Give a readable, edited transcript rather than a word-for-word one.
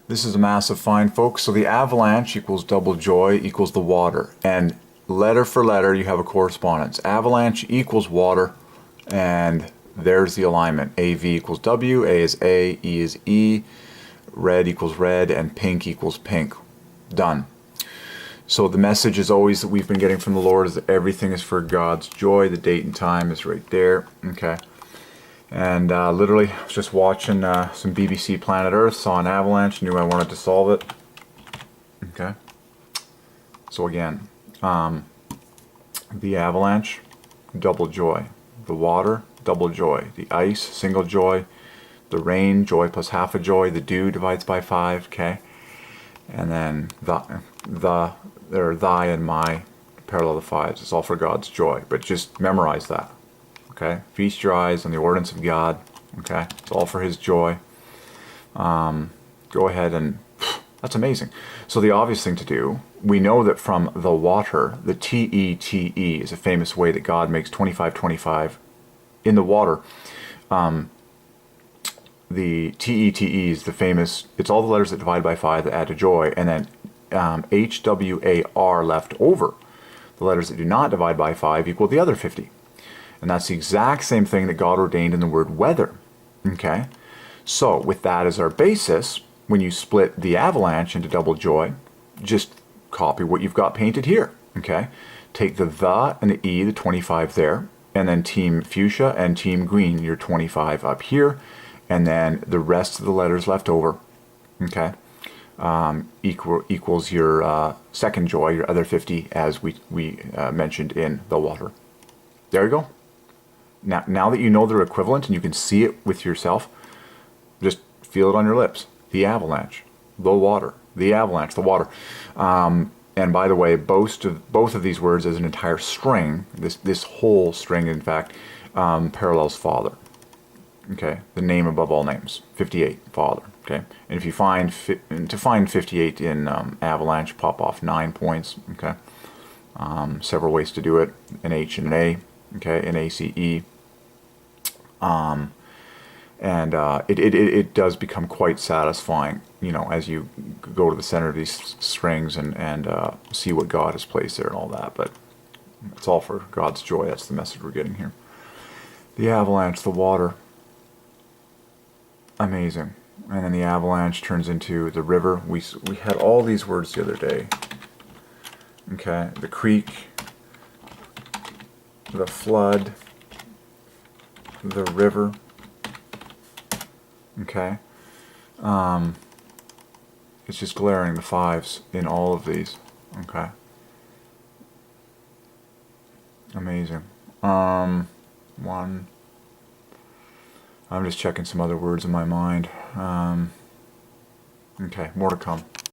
This is a massive find, folks. So the avalanche equals double joy equals the water. And letter for letter, you have a correspondence. Avalanche equals water, and there's the alignment. AV equals W, A is A, E is E, red equals red, and pink equals pink. Done. So the message is always that we've been getting from the Lord is that everything is for God's joy. The date and time is right there. Okay. And literally, I was just watching some BBC Planet Earth, saw an avalanche, knew I wanted to solve it. Okay. So again, the avalanche, double joy. The water, double joy. The ice, single joy. The rain, joy plus half a joy. The dew divides by 5. Okay. And then thy and my, parallel to 5s. It's all for God's joy. But just memorize that. Okay, feast your eyes on the ordinance of God. Okay, it's all for His joy. Go ahead and that's amazing. So the obvious thing to do, we know that from the water, the TETE is a famous way that God makes 25-25 in the water. The TETE is the famous. It's all the letters that divide by 5 that add to joy, and then HWAR left over. The letters that do not divide by 5 equal the other 50. And that's the exact same thing that God ordained in the word weather. Okay? So, with that as our basis, when you split the avalanche into double joy, just copy what you've got painted here. Okay? Take the and the E, the 25 there, and then team fuchsia and team green, your 25 up here, and then the rest of the letters left over, okay, equals your second joy, your other 50, as we mentioned in the water. There you go. Now that you know they're equivalent and you can see it with yourself, just feel it on your lips. The avalanche, the water. The avalanche, the water. And by the way, both of these words as an entire string, this whole string, in fact, parallels Father. Okay, the name above all names, 58, Father. Okay, and if you find 58 in avalanche, pop off 9 points. Okay, several ways to do it: an H and an A. Okay, an ACE. And it does become quite satisfying, you know, as you go to the center of these strings and see what God has placed there and all that. But it's all for God's joy. That's the message we're getting here. The avalanche, the water. Amazing. And then the avalanche turns into the river. We had all these words the other day. Okay, the creek, the flood, the river. Okay. It's just glaring, the 5s in all of these. Okay. Amazing. One. I'm just checking some other words in my mind. Okay, more to come.